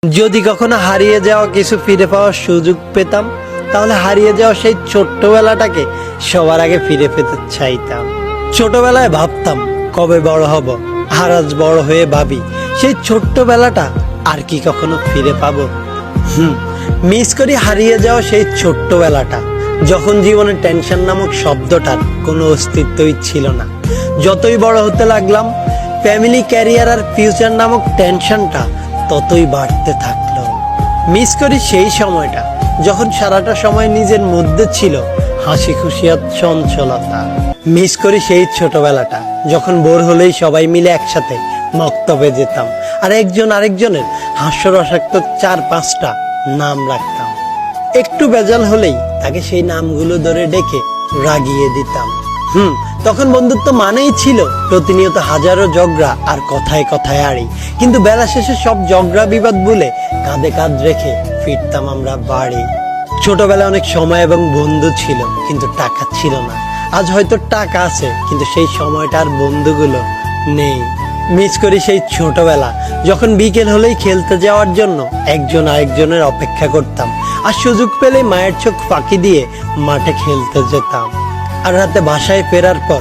যদি কখনো হারিয়ে যাওয়া কিছু ফিরে পাওয়ার সুযোগ পেতাম, তাহলে হারিয়ে যাওয়া সেই ছোট্টবেলাটাকে সবার আগে ফিরে পেতে চাইতাম। ছোটবেলায় ভাবতাম কবে বড় হব, আর আজ বড় হয়ে ভাবি সেই ছোট্টবেলাটা আর কি কখনো ফিরে পাবো। মিস করি হারিয়ে যাওয়া সেই ছোট্টবেলাটা, যখন জীবনে টেনশন নামক শব্দটার কোনো অস্তিত্বই ছিল না। যতই বড় হতে লাগলাম, ফ্যামিলি, ক্যারিয়ার আর ফিউচার নামক টেনশনটা ততই বাড়তে থাকলো। মিস করি সেই সময়টা যখন সারাটা সময় নিজের মধ্যে ছিল হাসি খুশি আর চঞ্চলতা। মিস করি সেই ছোটবেলাটা যখন বোর হলেই সবাই মিলে একসাথে মক্তবে যেতাম, আর একজন আরেকজনের হাস্যরসাক্ত 4-5টা নাম রাখতাম। একটু বেজাল হলেই তাকে সেই নামগুলো ধরে ডেকে রাগিয়ে দিতাম। তখন বন্ধুত্ব মানেই ছিল প্রতিনিয়ত হাজারো ঝগড়া আর কথায় কথায় আড়ি। কিন্তু বেলা শেষে সব ঝগড়া বিবাদ ভুলে কাঁধে কাঁধ রেখে ফিরতাম আমরা বাড়ি। ছোটবেলায় অনেক সময় এবং বন্ধু ছিল, কিন্তু টাকা ছিল না। আজ হয়তো টাকা আছে, কিন্তু সেই সময়টা আর বন্ধুগুলো নেই। মিস করি সেই ছোটবেলা যখন বিকেল হলেই খেলতে যাওয়ার জন্য একজন আরেকজনের অপেক্ষা করতাম, আর সুযোগ পেলেই মায়ের চোখ ফাঁকি দিয়ে মাঠে খেলতে যেতাম। আর রাতে বাসায় ফেরার পর